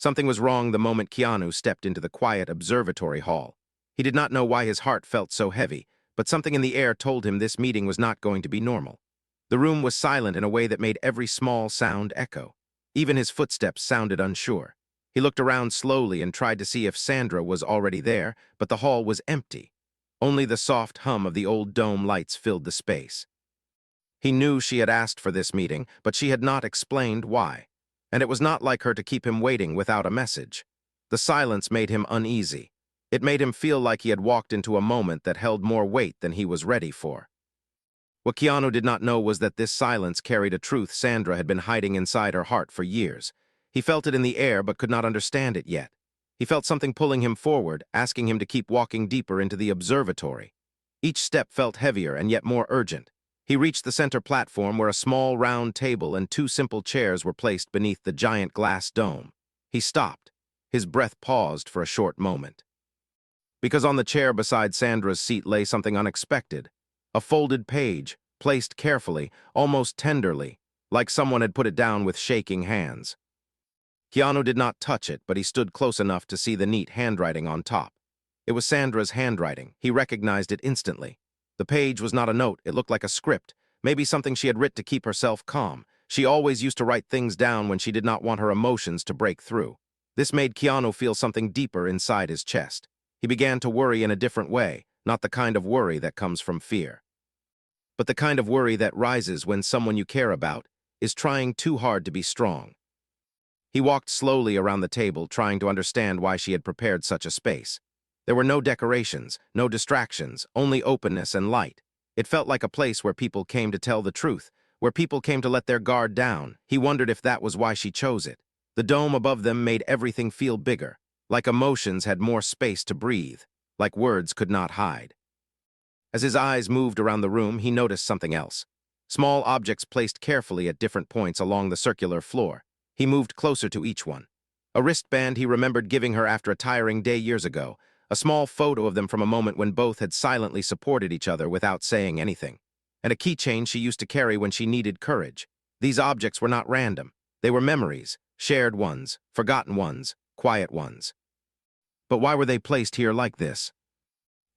Something was wrong the moment Keanu stepped into the quiet observatory hall. He did not know why his heart felt so heavy, but something in the air told him this meeting was not going to be normal. The room was silent in a way that made every small sound echo. Even his footsteps sounded unsure. He looked around slowly and tried to see if Sandra was already there, but the hall was empty. Only the soft hum of the old dome lights filled the space. He knew she had asked for this meeting, but she had not explained why. And it was not like her to keep him waiting without a message. The silence made him uneasy. It made him feel like he had walked into a moment that held more weight than he was ready for. What Keanu did not know was that this silence carried a truth Sandra had been hiding inside her heart for years. He felt it in the air but could not understand it yet. He felt something pulling him forward, asking him to keep walking deeper into the observatory. Each step felt heavier and yet more urgent. He reached the center platform where a small round table and two simple chairs were placed beneath the giant glass dome. He stopped. His breath paused for a short moment. Because on the chair beside Sandra's seat lay something unexpected. A folded page, placed carefully, almost tenderly, like someone had put it down with shaking hands. Keanu did not touch it, but he stood close enough to see the neat handwriting on top. It was Sandra's handwriting. He recognized it instantly. The page was not a note, it looked like a script, maybe something she had written to keep herself calm. She always used to write things down when she did not want her emotions to break through. This made Keanu feel something deeper inside his chest. He began to worry in a different way, not the kind of worry that comes from fear, but the kind of worry that rises when someone you care about is trying too hard to be strong. He walked slowly around the table, trying to understand why she had prepared such a space. There were no decorations, no distractions, only openness and light. It felt like a place where people came to tell the truth, where people came to let their guard down. He wondered if that was why she chose it. The dome above them made everything feel bigger, like emotions had more space to breathe, like words could not hide. As his eyes moved around the room, he noticed something else. Small objects placed carefully at different points along the circular floor. He moved closer to each one. A wristband he remembered giving her after a tiring day years ago, a small photo of them from a moment when both had silently supported each other without saying anything, and a keychain she used to carry when she needed courage. These objects were not random. They were memories, shared ones, forgotten ones, quiet ones. But why were they placed here like this?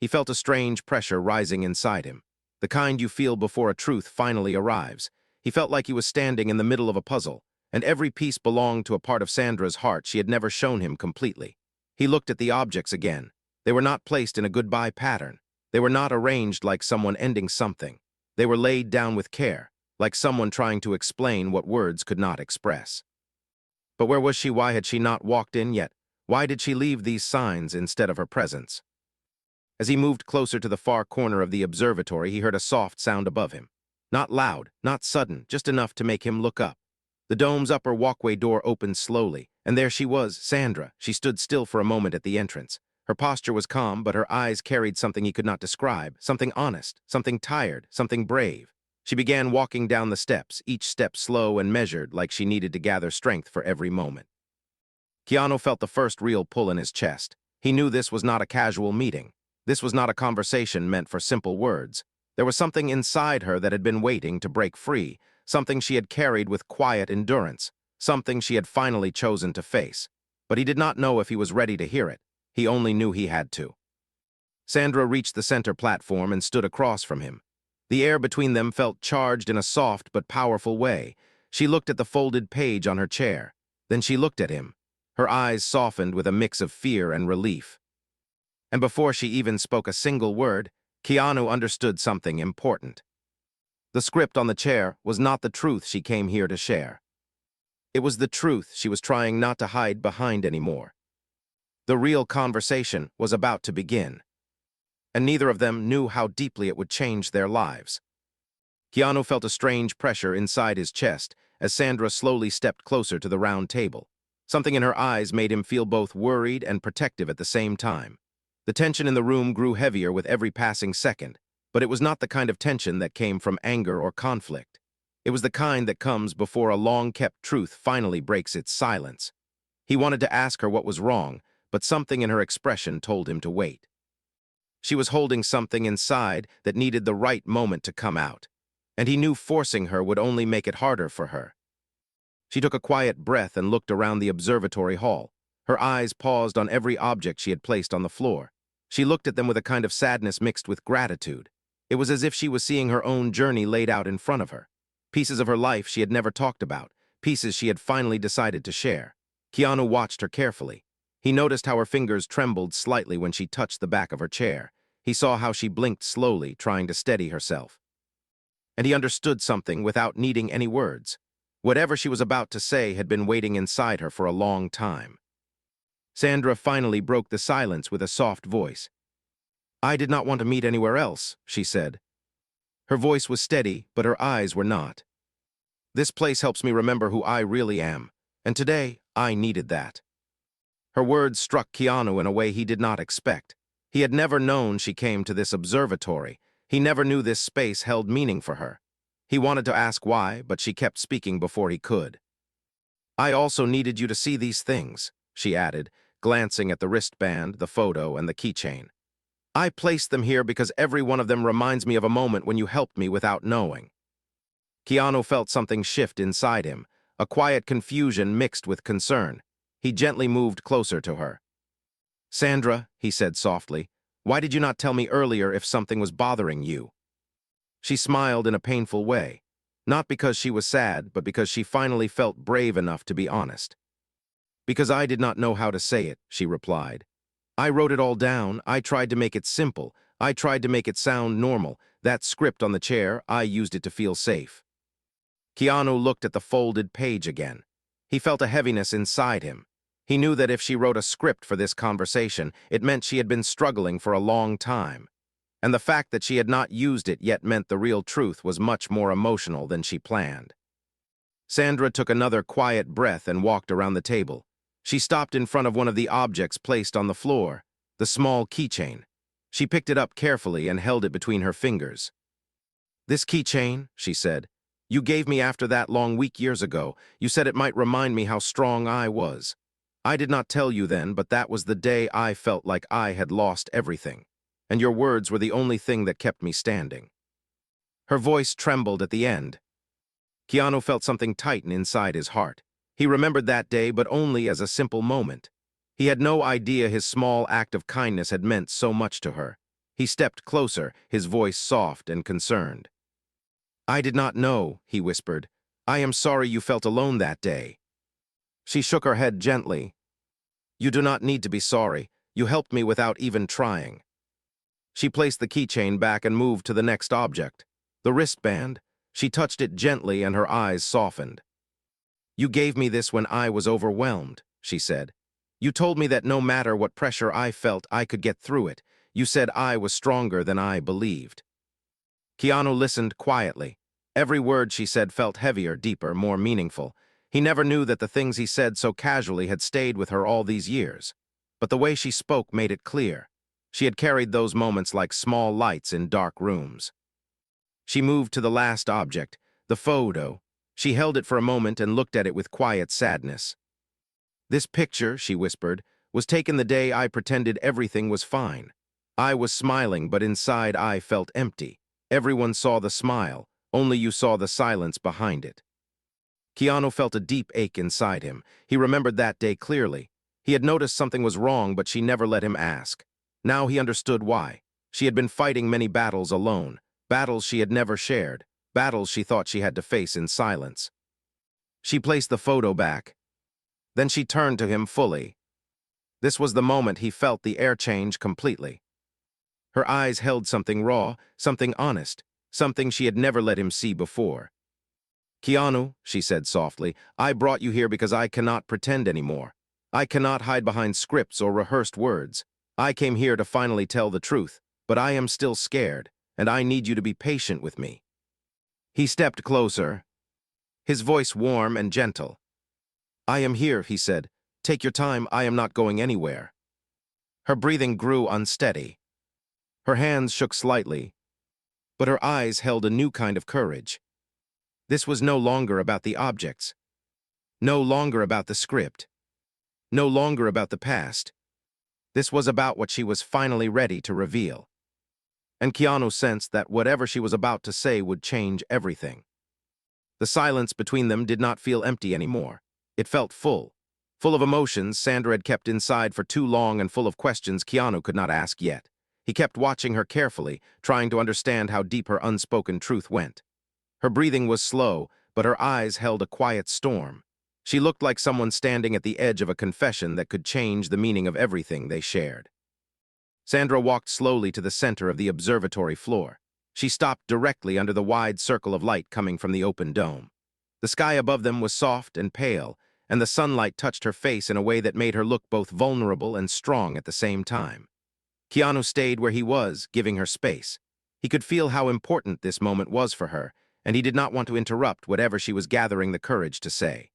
He felt a strange pressure rising inside him, the kind you feel before a truth finally arrives. He felt like he was standing in the middle of a puzzle, and every piece belonged to a part of Sandra's heart she had never shown him completely. He looked at the objects again. They were not placed in a goodbye pattern. They were not arranged like someone ending something. They were laid down with care, like someone trying to explain what words could not express. But where was she? Why had she not walked in yet? Why did she leave these signs instead of her presence? As he moved closer to the far corner of the observatory, he heard a soft sound above him. Not loud, not sudden, just enough to make him look up. The dome's upper walkway door opened slowly, and there she was, Sandra. She stood still for a moment at the entrance. Her posture was calm, but her eyes carried something he could not describe, something honest, something tired, something brave. She began walking down the steps, each step slow and measured, like she needed to gather strength for every moment. Keanu felt the first real pull in his chest. He knew this was not a casual meeting. This was not a conversation meant for simple words. There was something inside her that had been waiting to break free, something she had carried with quiet endurance, something she had finally chosen to face. But he did not know if he was ready to hear it. He only knew he had to. Sandra reached the center platform and stood across from him. The air between them felt charged in a soft but powerful way. She looked at the folded page on her chair. Then she looked at him. Her eyes softened with a mix of fear and relief. And before she even spoke a single word, Keanu understood something important. The script on the chair was not the truth she came here to share. It was the truth she was trying not to hide behind anymore. The real conversation was about to begin, and neither of them knew how deeply it would change their lives. Keanu felt a strange pressure inside his chest as Sandra slowly stepped closer to the round table. Something in her eyes made him feel both worried and protective at the same time. The tension in the room grew heavier with every passing second, but it was not the kind of tension that came from anger or conflict. It was the kind that comes before a long-kept truth finally breaks its silence. He wanted to ask her what was wrong, but something in her expression told him to wait. She was holding something inside that needed the right moment to come out, and he knew forcing her would only make it harder for her. She took a quiet breath and looked around the observatory hall. Her eyes paused on every object she had placed on the floor. She looked at them with a kind of sadness mixed with gratitude. It was as if she was seeing her own journey laid out in front of her. Pieces of her life she had never talked about, pieces she had finally decided to share. Keanu watched her carefully. He noticed how her fingers trembled slightly when she touched the back of her chair. He saw how she blinked slowly, trying to steady herself. And he understood something without needing any words. Whatever she was about to say had been waiting inside her for a long time. Sandra finally broke the silence with a soft voice. "I did not want to meet anywhere else," she said. Her voice was steady, but her eyes were not. "This place helps me remember who I really am, and today I needed that." Her words struck Keanu in a way he did not expect. He had never known she came to this observatory. He never knew this space held meaning for her. He wanted to ask why, but she kept speaking before he could. "I also needed you to see these things," she added, glancing at the wristband, the photo, and the keychain. "I placed them here because every one of them reminds me of a moment when you helped me without knowing." Keanu felt something shift inside him, a quiet confusion mixed with concern. He gently moved closer to her. "Sandra," he said softly, "why did you not tell me earlier if something was bothering you?" She smiled in a painful way, not because she was sad, but because she finally felt brave enough to be honest. "Because I did not know how to say it," she replied. "I wrote it all down. I tried to make it simple. I tried to make it sound normal. That script on the chair, I used it to feel safe." Keanu looked at the folded page again. He felt a heaviness inside him. He knew that if she wrote a script for this conversation, it meant she had been struggling for a long time. And the fact that she had not used it yet meant the real truth was much more emotional than she planned. Sandra took another quiet breath and walked around the table. She stopped in front of one of the objects placed on the floor, the small keychain. She picked it up carefully and held it between her fingers. "This keychain," she said, "you gave me after that long week years ago. You said it might remind me how strong I was. I did not tell you then, but that was the day I felt like I had lost everything. And your words were the only thing that kept me standing." Her voice trembled at the end. Keanu felt something tighten inside his heart. He remembered that day, but only as a simple moment. He had no idea his small act of kindness had meant so much to her. He stepped closer, his voice soft and concerned. "I did not know," he whispered. "I am sorry you felt alone that day." She shook her head gently. "You do not need to be sorry. You helped me without even trying." She placed the keychain back and moved to the next object, the wristband. She touched it gently and her eyes softened. "You gave me this when I was overwhelmed," she said. "You told me that no matter what pressure I felt, I could get through it. You said I was stronger than I believed." Keanu listened quietly. Every word she said felt heavier, deeper, more meaningful. He never knew that the things he said so casually had stayed with her all these years. But the way she spoke made it clear. She had carried those moments like small lights in dark rooms. She moved to the last object, the photo. She held it for a moment and looked at it with quiet sadness. "This picture," she whispered, "was taken the day I pretended everything was fine. I was smiling, but inside I felt empty. Everyone saw the smile, only you saw the silence behind it." Keanu felt a deep ache inside him. He remembered that day clearly. He had noticed something was wrong, but she never let him ask. Now he understood why. She had been fighting many battles alone, battles she had never shared, battles she thought she had to face in silence. She placed the photo back. Then she turned to him fully. This was the moment he felt the air change completely. Her eyes held something raw, something honest, something she had never let him see before. "Keanu," she said softly, "I brought you here because I cannot pretend anymore. I cannot hide behind scripts or rehearsed words. I came here to finally tell the truth, but I am still scared, and I need you to be patient with me." He stepped closer, his voice warm and gentle. "I am here," he said. "Take your time, I am not going anywhere." Her breathing grew unsteady. Her hands shook slightly, but her eyes held a new kind of courage. This was no longer about the objects, no longer about the script, no longer about the past. This was about what she was finally ready to reveal. And Keanu sensed that whatever she was about to say would change everything. The silence between them did not feel empty anymore. It felt full. Full of emotions Sandra had kept inside for too long and full of questions Keanu could not ask yet. He kept watching her carefully, trying to understand how deep her unspoken truth went. Her breathing was slow, but her eyes held a quiet storm. She looked like someone standing at the edge of a confession that could change the meaning of everything they shared. Sandra walked slowly to the center of the observatory floor. She stopped directly under the wide circle of light coming from the open dome. The sky above them was soft and pale, and the sunlight touched her face in a way that made her look both vulnerable and strong at the same time. Keanu stayed where he was, giving her space. He could feel how important this moment was for her, and he did not want to interrupt whatever she was gathering the courage to say.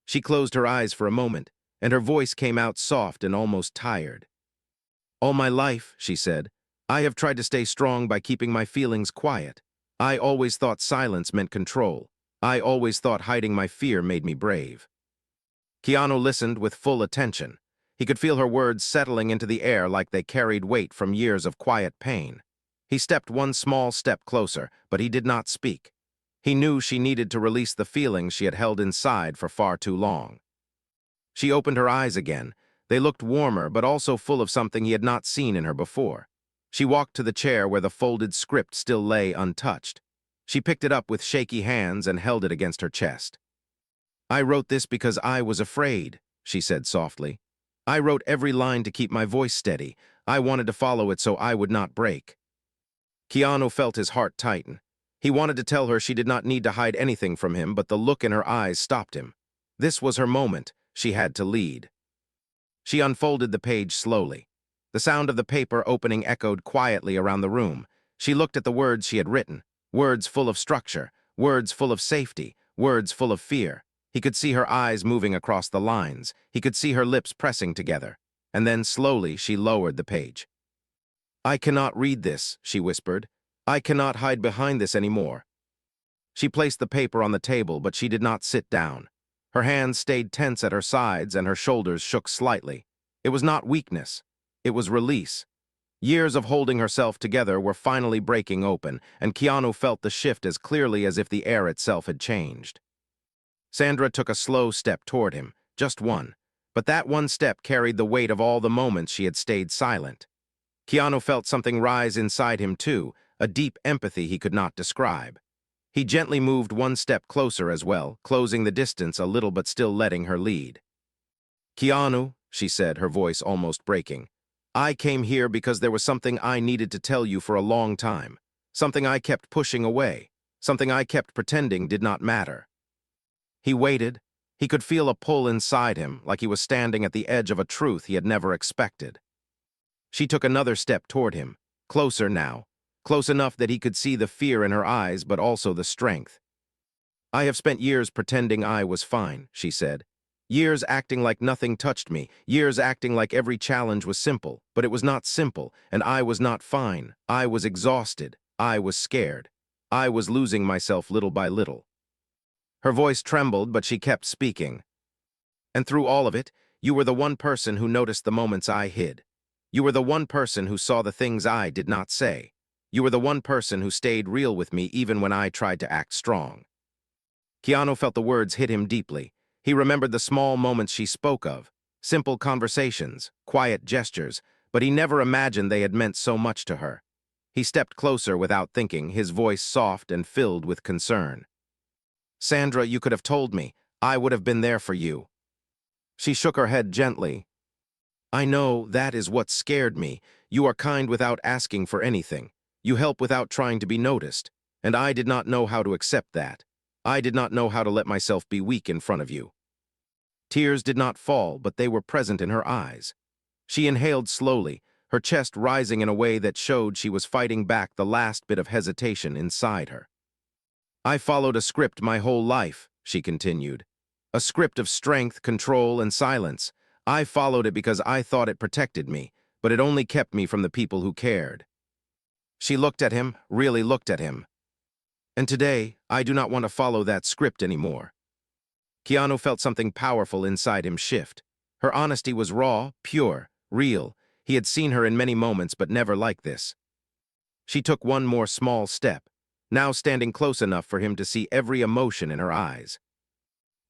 She closed her eyes for a moment, and her voice came out soft and almost tired. "All my life," she said, "I have tried to stay strong by keeping my feelings quiet. I always thought silence meant control. I always thought hiding my fear made me brave." Keanu listened with full attention. He could feel her words settling into the air like they carried weight from years of quiet pain. He stepped one small step closer, but he did not speak. He knew she needed to release the feelings she had held inside for far too long. She opened her eyes again. They looked warmer, but also full of something he had not seen in her before. She walked to the chair where the folded script still lay untouched. She picked it up with shaky hands and held it against her chest. "I wrote this because I was afraid," she said softly. "I wrote every line to keep my voice steady. I wanted to follow it so I would not break." Keanu felt his heart tighten. He wanted to tell her she did not need to hide anything from him, but the look in her eyes stopped him. This was her moment. She had to lead. She unfolded the page slowly. The sound of the paper opening echoed quietly around the room. She looked at the words she had written, words full of structure, words full of safety, words full of fear. He could see her eyes moving across the lines. He could see her lips pressing together. And then slowly she lowered the page. "I cannot read this," she whispered. "I cannot hide behind this anymore." She placed the paper on the table, but she did not sit down. Her hands stayed tense at her sides and her shoulders shook slightly. It was not weakness. It was release. Years of holding herself together were finally breaking open, and Keanu felt the shift as clearly as if the air itself had changed. Sandra took a slow step toward him, just one, but that one step carried the weight of all the moments she had stayed silent. Keanu felt something rise inside him too, a deep empathy he could not describe. He gently moved one step closer as well, closing the distance a little but still letting her lead. "Keanu," she said, her voice almost breaking, "I came here because there was something I needed to tell you for a long time, something I kept pushing away, something I kept pretending did not matter." He waited. He could feel a pull inside him, like he was standing at the edge of a truth he had never expected. She took another step toward him, closer now, close enough that he could see the fear in her eyes but also the strength. "I have spent years pretending I was fine," she said. "Years acting like nothing touched me, years acting like every challenge was simple, but it was not simple, and I was not fine. I was exhausted. I was scared. I was losing myself little by little." Her voice trembled, but she kept speaking. "And through all of it, you were the one person who noticed the moments I hid. You were the one person who saw the things I did not say. You were the one person who stayed real with me even when I tried to act strong." Keanu felt the words hit him deeply. He remembered the small moments she spoke of, simple conversations, quiet gestures, but he never imagined they had meant so much to her. He stepped closer without thinking, his voice soft and filled with concern. "Sandra, you could have told me. I would have been there for you." She shook her head gently. "I know that is what scared me. You are kind without asking for anything. You help without trying to be noticed. And I did not know how to accept that. I did not know how to let myself be weak in front of you." Tears did not fall, but they were present in her eyes. She inhaled slowly, her chest rising in a way that showed she was fighting back the last bit of hesitation inside her. "I followed a script my whole life," she continued. "A script of strength, control, and silence. I followed it because I thought it protected me, but it only kept me from the people who cared." She looked at him, really looked at him. "And today, I do not want to follow that script anymore." Keanu felt something powerful inside him shift. Her honesty was raw, pure, real. He had seen her in many moments, but never like this. She took one more small step. now standing close enough for him to see every emotion in her eyes.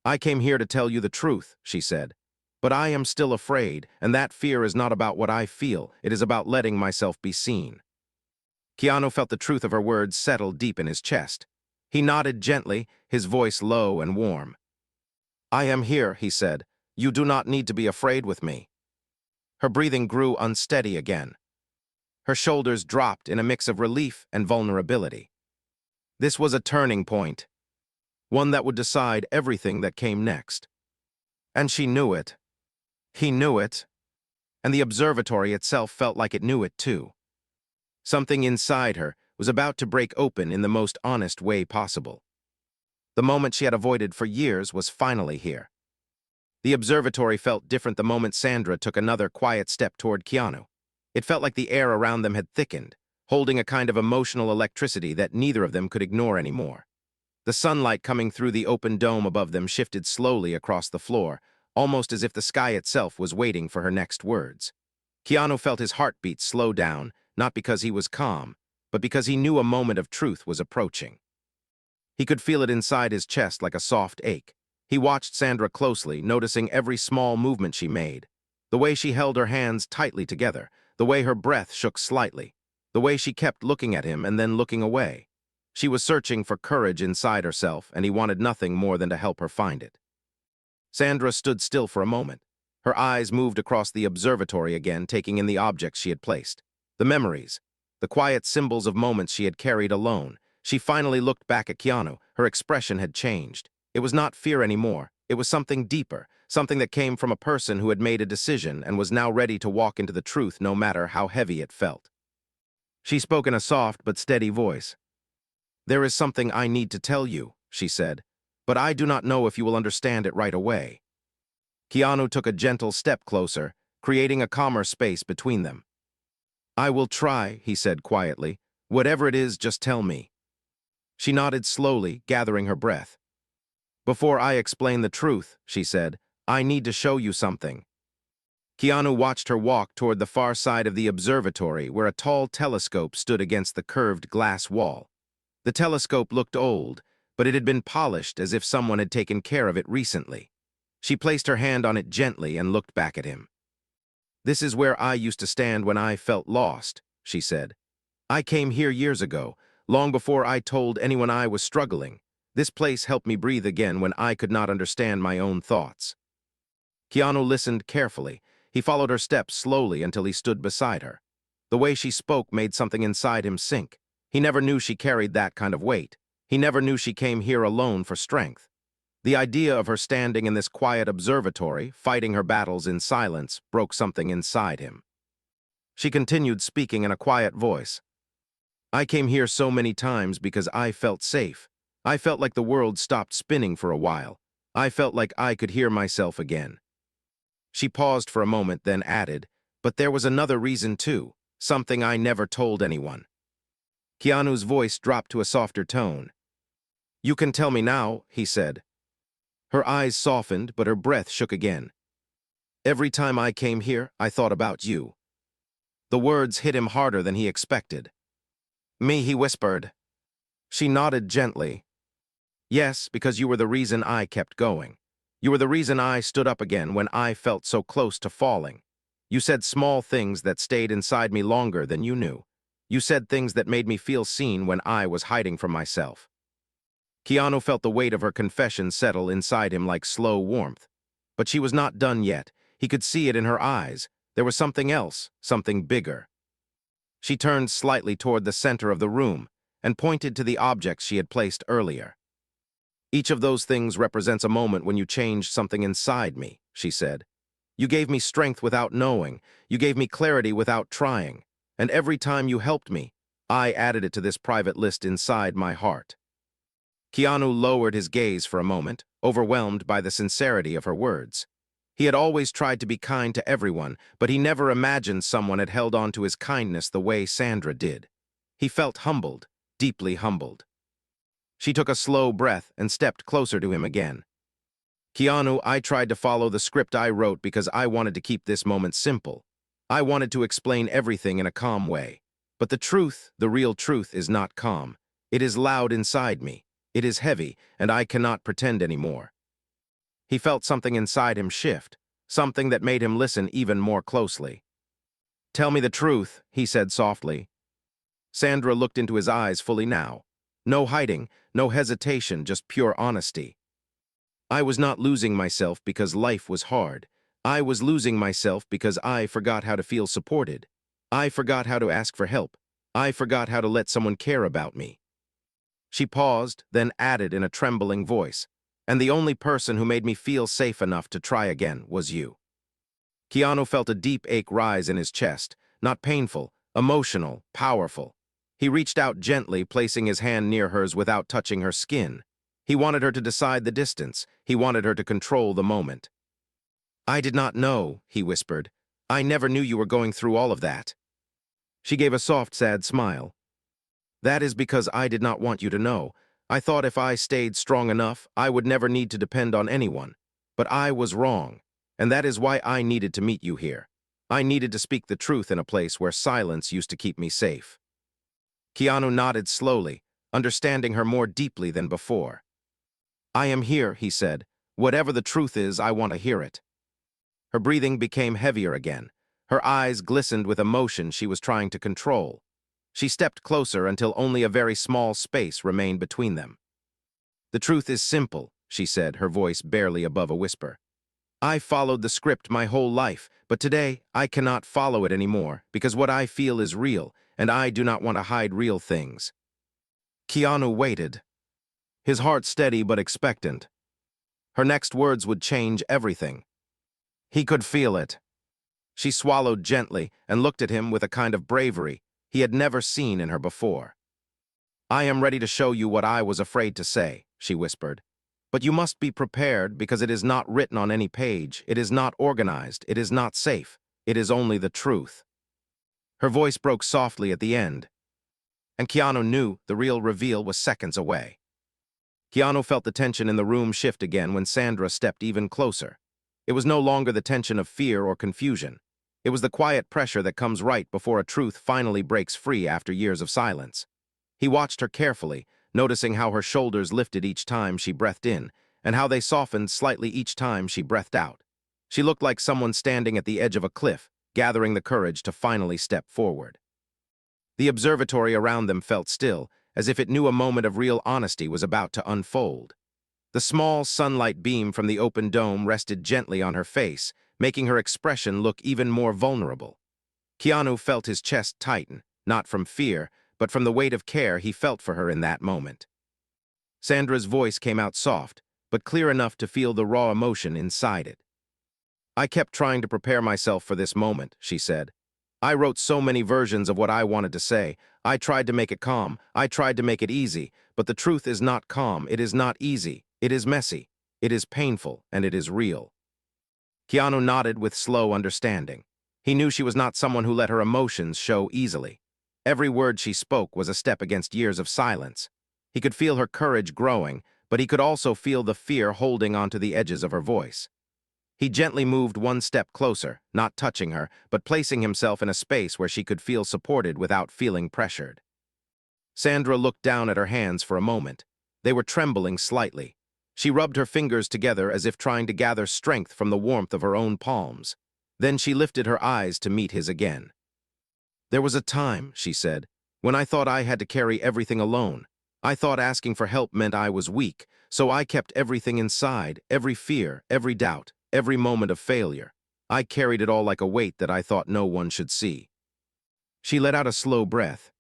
"I came here to tell you the truth," she said. "But I am still afraid, and that fear is not about what I feel, it is about letting myself be seen." Keanu felt the truth of her words settle deep in his chest. He nodded gently, his voice low and warm. "I am here," he said. "You do not need to be afraid with me." Her breathing grew unsteady again. Her shoulders dropped in a mix of relief and vulnerability. This was a turning point, one that would decide everything that came next. And she knew it. He knew it. And the observatory itself felt like it knew it too. Something inside her was about to break open in the most honest way possible. The moment she had avoided for years was finally here. The observatory felt different the moment Sandra took another quiet step toward Keanu. It felt like the air around them had thickened, holding a kind of emotional electricity that neither of them could ignore anymore. The sunlight coming through the open dome above them shifted slowly across the floor, almost as if the sky itself was waiting for her next words. Keanu felt his heartbeat slow down, not because he was calm, but because he knew a moment of truth was approaching. He could feel it inside his chest like a soft ache. He watched Sandra closely, noticing every small movement she made. The way she held her hands tightly together, the way her breath shook slightly, the way she kept looking at him and then looking away. She was searching for courage inside herself, and he wanted nothing more than to help her find it. Sandra stood still for a moment. Her eyes moved across the observatory again, taking in the objects she had placed. The memories, the quiet symbols of moments she had carried alone. She finally looked back at Keanu. Her expression had changed. It was not fear anymore. It was something deeper, something that came from a person who had made a decision and was now ready to walk into the truth no matter how heavy it felt. She spoke in a soft but steady voice. "There is something I need to tell you," she said, "but I do not know if you will understand it right away." Keanu took a gentle step closer, creating a calmer space between them. "I will try," he said quietly. "Whatever it is, just tell me." She nodded slowly, gathering her breath. "Before I explain the truth," she said, "I need to show you something." Keanu watched her walk toward the far side of the observatory where a tall telescope stood against the curved glass wall. The telescope looked old, but it had been polished as if someone had taken care of it recently. She placed her hand on it gently and looked back at him. "This is where I used to stand when I felt lost," she said. "I came here years ago, long before I told anyone I was struggling. This place helped me breathe again when I could not understand my own thoughts." Keanu listened carefully. He followed her steps slowly until he stood beside her. The way she spoke made something inside him sink. He never knew she carried that kind of weight. He never knew she came here alone for strength. The idea of her standing in this quiet observatory, fighting her battles in silence, broke something inside him. She continued speaking in a quiet voice. "I came here so many times because I felt safe. I felt like the world stopped spinning for a while. I felt like I could hear myself again." She paused for a moment, then added, "But there was another reason too, something I never told anyone." Keanu's voice dropped to a softer tone. "You can tell me now," he said. Her eyes softened, but her breath shook again. "Every time I came here, I thought about you." The words hit him harder than he expected. "Me," he whispered. She nodded gently. "Yes, because you were the reason I kept going. You were the reason I stood up again when I felt so close to falling. You said small things that stayed inside me longer than you knew. You said things that made me feel seen when I was hiding from myself." Keanu felt the weight of her confession settle inside him like slow warmth. But she was not done yet. He could see it in her eyes. There was something else, something bigger. She turned slightly toward the center of the room and pointed to the objects she had placed earlier. "Each of those things represents a moment when you changed something inside me," she said. "You gave me strength without knowing. You gave me clarity without trying. And every time you helped me, I added it to this private list inside my heart." Keanu lowered his gaze for a moment, overwhelmed by the sincerity of her words. He had always tried to be kind to everyone, but he never imagined someone had held on to his kindness the way Sandra did. He felt humbled, deeply humbled. She took a slow breath and stepped closer to him again. "Keanu, I tried to follow the script I wrote because I wanted to keep this moment simple. I wanted to explain everything in a calm way. But the truth, the real truth, is not calm. It is loud inside me. It is heavy, and I cannot pretend anymore. He felt something inside him shift, something that made him listen even more closely. "Tell me the truth," he said softly. Sandra looked into his eyes fully now. No hiding, no hesitation, just pure honesty. "I was not losing myself because life was hard. I was losing myself because I forgot how to feel supported. I forgot how to ask for help. I forgot how to let someone care about me." She paused, then added in a trembling voice, "And the only person who made me feel safe enough to try again was you." Keanu felt a deep ache rise in his chest, not painful, emotional, powerful. He reached out gently, placing his hand near hers without touching her skin. He wanted her to decide the distance. He wanted her to control the moment. "I did not know," he whispered. "I never knew you were going through all of that." She gave a soft, sad smile. "That is because I did not want you to know. I thought if I stayed strong enough, I would never need to depend on anyone. But I was wrong, and that is why I needed to meet you here. I needed to speak the truth in a place where silence used to keep me safe." Keanu nodded slowly, understanding her more deeply than before. "I am here," he said. "Whatever the truth is, I want to hear it." Her breathing became heavier again. Her eyes glistened with emotion she was trying to control. She stepped closer until only a very small space remained between them. "The truth is simple," she said, her voice barely above a whisper. "I followed the script my whole life, but today I cannot follow it anymore because what I feel is real, and I do not want to hide real things." Keanu waited, his heart steady but expectant. Her next words would change everything. He could feel it. She swallowed gently and looked at him with a kind of bravery he had never seen in her before. "I am ready to show you what I was afraid to say," she whispered. "But you must be prepared because it is not written on any page, it is not organized, it is not safe, it is only the truth." Her voice broke softly at the end, and Keanu knew the real reveal was seconds away. Keanu felt the tension in the room shift again when Sandra stepped even closer. It was no longer the tension of fear or confusion. It was the quiet pressure that comes right before a truth finally breaks free after years of silence. He watched her carefully, noticing how her shoulders lifted each time she breathed in, and how they softened slightly each time she breathed out. She looked like someone standing at the edge of a cliff, gathering the courage to finally step forward. The observatory around them felt still, as if it knew a moment of real honesty was about to unfold. The small sunlight beam from the open dome rested gently on her face, making her expression look even more vulnerable. Keanu felt his chest tighten, not from fear, but from the weight of care he felt for her in that moment. Sandra's voice came out soft, but clear enough to feel the raw emotion inside it. "I kept trying to prepare myself for this moment," she said. "I wrote so many versions of what I wanted to say. I tried to make it calm. I tried to make it easy. But the truth is not calm. It is not easy. It is messy. It is painful, and it is real." Keanu nodded with slow understanding. He knew she was not someone who let her emotions show easily. Every word she spoke was a step against years of silence. He could feel her courage growing, but he could also feel the fear holding onto the edges of her voice. He gently moved one step closer, not touching her, but placing himself in a space where she could feel supported without feeling pressured. Sandra looked down at her hands for a moment. They were trembling slightly. She rubbed her fingers together as if trying to gather strength from the warmth of her own palms. Then she lifted her eyes to meet his again. "There was a time," she said, "when I thought I had to carry everything alone. I thought asking for help meant I was weak, so I kept everything inside, every fear, every doubt, every moment of failure. I carried it all like a weight that I thought no one should see." She let out a slow breath.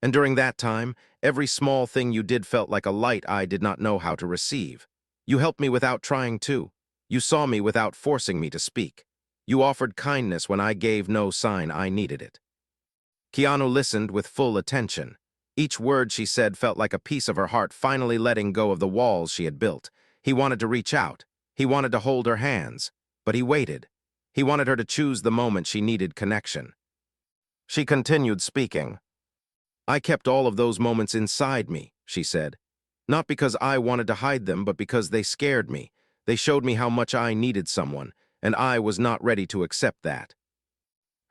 "And during that time, every small thing you did felt like a light I did not know how to receive. You helped me without trying to. You saw me without forcing me to speak. You offered kindness when I gave no sign I needed it." Keanu listened with full attention. Each word she said felt like a piece of her heart finally letting go of the walls she had built. He wanted to reach out. He wanted to hold her hands. But he waited. He wanted her to choose the moment she needed connection. She continued speaking. "I kept all of those moments inside me," she said. "Not because I wanted to hide them, but because they scared me. They showed me how much I needed someone, and I was not ready to accept that."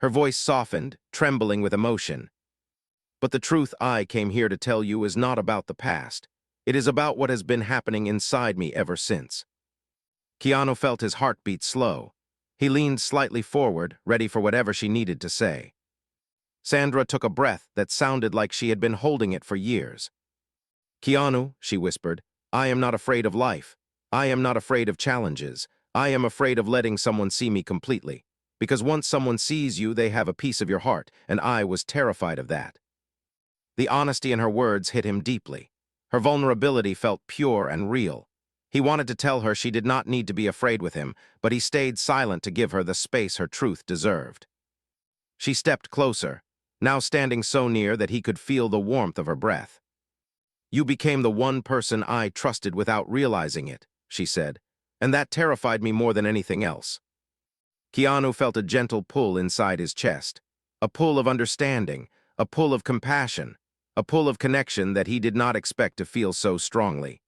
Her voice softened, trembling with emotion. But the truth I came here to tell you is not about the past. It is about what has been happening inside me ever since. Keanu felt his heartbeat slow. He leaned slightly forward, ready for whatever she needed to say. Sandra took a breath that sounded like she had been holding it for years. "Keanu," she whispered, "I am not afraid of life. I am not afraid of challenges. I am afraid of letting someone see me completely. Because once someone sees you, they have a piece of your heart, and I was terrified of that." The honesty in her words hit him deeply. Her vulnerability felt pure and real. He wanted to tell her she did not need to be afraid with him, but he stayed silent to give her the space her truth deserved. She stepped closer, now standing so near that he could feel the warmth of her breath. "You became the one person I trusted without realizing it," she said, "and that terrified me more than anything else." Keanu felt a gentle pull inside his chest, a pull of understanding, a pull of compassion, a pull of connection that he did not expect to feel so strongly.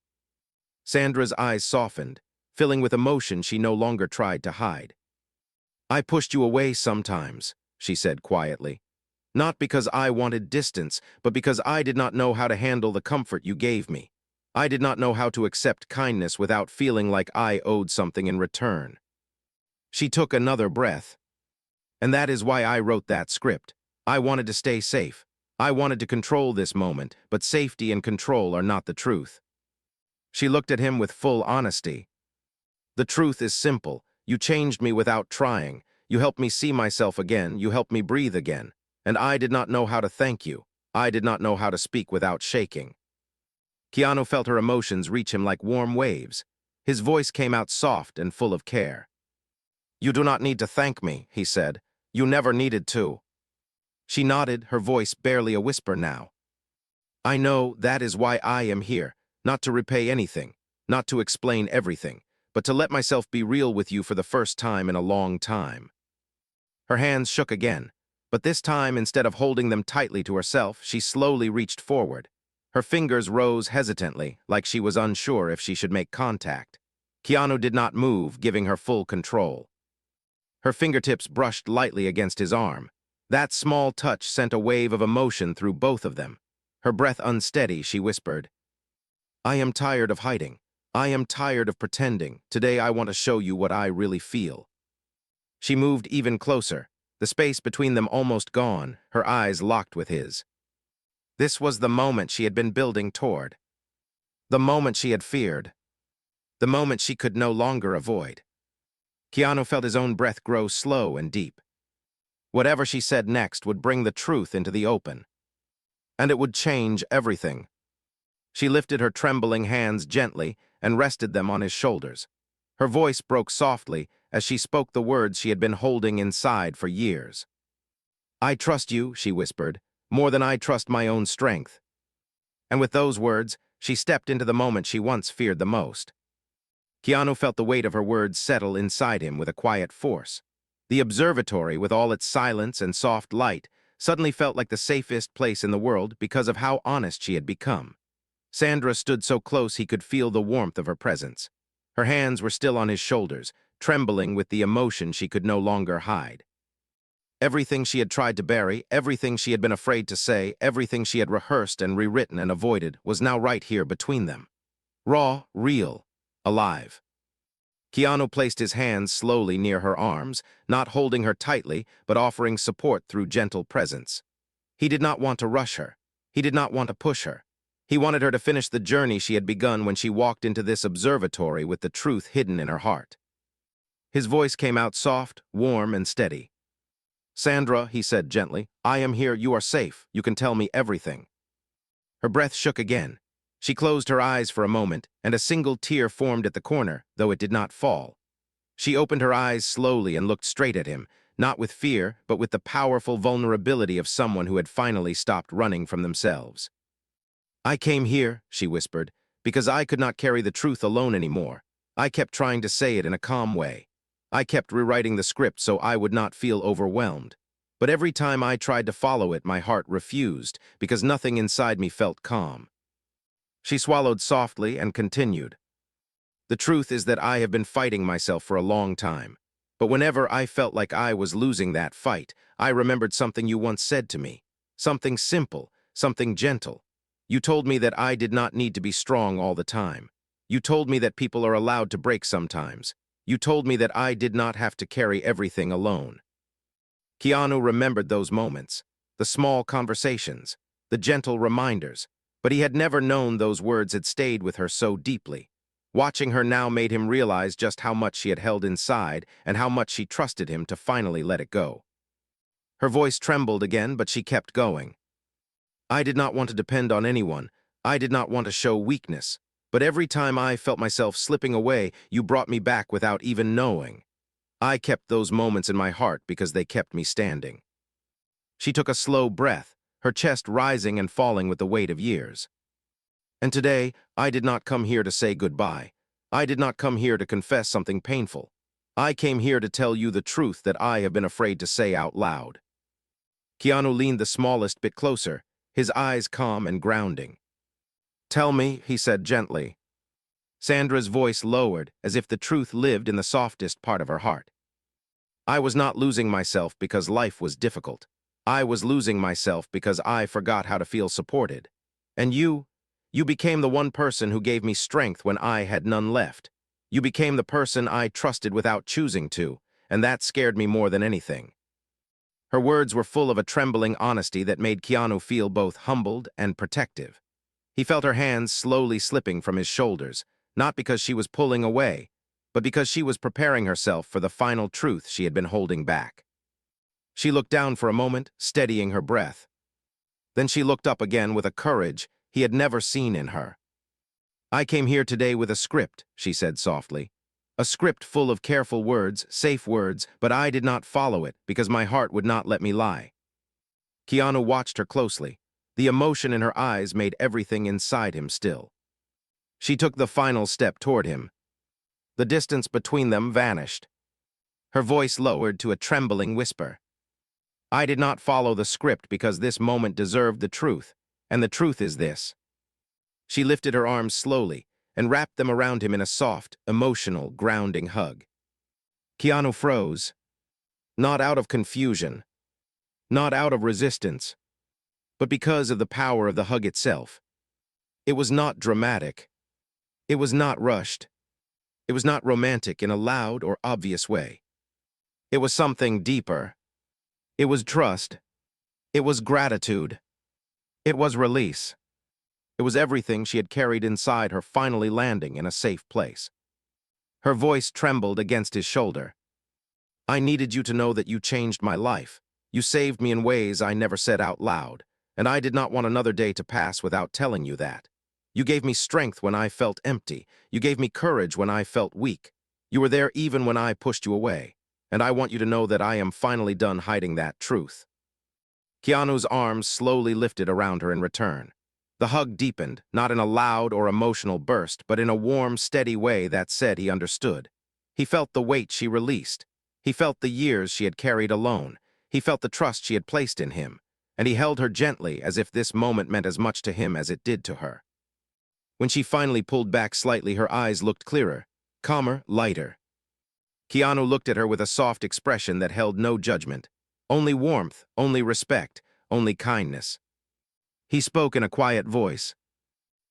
Sandra's eyes softened, filling with emotion she no longer tried to hide. "I pushed you away sometimes," she said quietly. "Not because I wanted distance, but because I did not know how to handle the comfort you gave me. I did not know how to accept kindness without feeling like I owed something in return." She took another breath. "And that is why I wrote that script. I wanted to stay safe. I wanted to control this moment, but safety and control are not the truth." She looked at him with full honesty. "The truth is simple. You changed me without trying. You helped me see myself again. You helped me breathe again. And I did not know how to thank you. I did not know how to speak without shaking." Keanu felt her emotions reach him like warm waves. His voice came out soft and full of care. "You do not need to thank me," he said. "You never needed to." She nodded, her voice barely a whisper now. "I know that is why I am here, not to repay anything, not to explain everything, but to let myself be real with you for the first time in a long time." Her hands shook again, but this time, instead of holding them tightly to herself, she slowly reached forward. Her fingers rose hesitantly, like she was unsure if she should make contact. Keanu did not move, giving her full control. Her fingertips brushed lightly against his arm. That small touch sent a wave of emotion through both of them. Her breath unsteady, she whispered, "I am tired of hiding. I am tired of pretending. Today I want to show you what I really feel." She moved even closer, the space between them almost gone, her eyes locked with his. This was the moment she had been building toward. The moment she had feared. The moment she could no longer avoid. Keanu felt his own breath grow slow and deep. Whatever she said next would bring the truth into the open. And it would change everything. She lifted her trembling hands gently and rested them on his shoulders. Her voice broke softly as she spoke the words she had been holding inside for years. "I trust you," she whispered, "more than I trust my own strength." And with those words, she stepped into the moment she once feared the most. Keanu felt the weight of her words settle inside him with a quiet force. The observatory, with all its silence and soft light, suddenly felt like the safest place in the world because of how honest she had become. Sandra stood so close he could feel the warmth of her presence. Her hands were still on his shoulders, trembling with the emotion she could no longer hide. Everything she had tried to bury, everything she had been afraid to say, everything she had rehearsed and rewritten and avoided was now right here between them. Raw, real, alive. Keanu placed his hands slowly near her arms, not holding her tightly, but offering support through gentle presence. He did not want to rush her. He did not want to push her. He wanted her to finish the journey she had begun when she walked into this observatory with the truth hidden in her heart. His voice came out soft, warm, and steady. "Sandra," he said gently, "I am here. You are safe. You can tell me everything." Her breath shook again. She closed her eyes for a moment, and a single tear formed at the corner, though it did not fall. She opened her eyes slowly and looked straight at him, not with fear, but with the powerful vulnerability of someone who had finally stopped running from themselves. "I came here," she whispered, "because I could not carry the truth alone anymore. I kept trying to say it in a calm way. I kept rewriting the script so I would not feel overwhelmed. But every time I tried to follow it, my heart refused, because nothing inside me felt calm." She swallowed softly and continued. "The truth is that I have been fighting myself for a long time. But whenever I felt like I was losing that fight, I remembered something you once said to me. Something simple, something gentle. You told me that I did not need to be strong all the time. You told me that people are allowed to break sometimes. You told me that I did not have to carry everything alone. Keanu remembered those moments, the small conversations, the gentle reminders, but he had never known those words had stayed with her so deeply. Watching her now made him realize just how much she had held inside and how much she trusted him to finally let it go. Her voice trembled again, but she kept going. I did not want to depend on anyone. I did not want to show weakness. But every time I felt myself slipping away, you brought me back without even knowing. I kept those moments in my heart because they kept me standing. She took a slow breath, her chest rising and falling with the weight of years. And today, I did not come here to say goodbye. I did not come here to confess something painful. I came here to tell you the truth that I have been afraid to say out loud. Keanu leaned the smallest bit closer, his eyes calm and grounding. Tell me, he said gently. Sandra's voice lowered, as if the truth lived in the softest part of her heart. I was not losing myself because life was difficult. I was losing myself because I forgot how to feel supported. And you became the one person who gave me strength when I had none left. You became the person I trusted without choosing to, and that scared me more than anything. Her words were full of a trembling honesty that made Keanu feel both humbled and protective. He felt her hands slowly slipping from his shoulders, not because she was pulling away, but because she was preparing herself for the final truth she had been holding back. She looked down for a moment, steadying her breath. Then she looked up again with a courage he had never seen in her. I came here today with a script, she said softly. A script full of careful words, safe words, but I did not follow it because my heart would not let me lie. Keanu watched her closely. The emotion in her eyes made everything inside him still. She took the final step toward him. The distance between them vanished. Her voice lowered to a trembling whisper. I did not follow the script because this moment deserved the truth, and the truth is this. She lifted her arms slowly and wrapped them around him in a soft, emotional, grounding hug. Keanu froze. Not out of confusion, not out of resistance, but because of the power of the hug itself. It was not dramatic. It was not rushed. It was not romantic in a loud or obvious way. It was something deeper. It was trust. It was gratitude. It was release. It was everything she had carried inside her finally landing in a safe place. Her voice trembled against his shoulder. I needed you to know that you changed my life. You saved me in ways I never said out loud, and I did not want another day to pass without telling you that. You gave me strength when I felt empty. You gave me courage when I felt weak. You were there even when I pushed you away, and I want you to know that I am finally done hiding that truth. Keanu's arms slowly lifted around her in return. The hug deepened, not in a loud or emotional burst, but in a warm, steady way that said he understood. He felt the weight she released. He felt the years she had carried alone. He felt the trust she had placed in him, and he held her gently as if this moment meant as much to him as it did to her. When she finally pulled back slightly, her eyes looked clearer, calmer, lighter. Keanu looked at her with a soft expression that held no judgment. Only warmth, only respect, only kindness. He spoke in a quiet voice.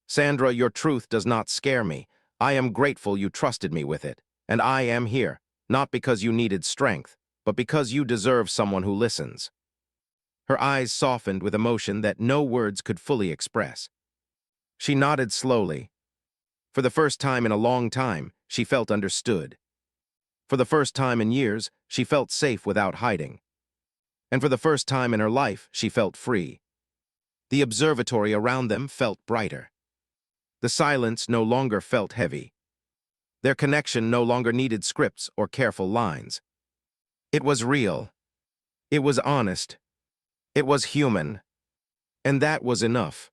Sandra, your truth does not scare me. I am grateful you trusted me with it, and I am here, not because you needed strength, but because you deserve someone who listens. Her eyes softened with emotion that no words could fully express. She nodded slowly. For the first time in a long time, she felt understood. For the first time in years, she felt safe without hiding. And for the first time in her life, she felt free. The observatory around them felt brighter. The silence no longer felt heavy. Their connection no longer needed scripts or careful lines. It was real. It was honest. It was human. And that was enough.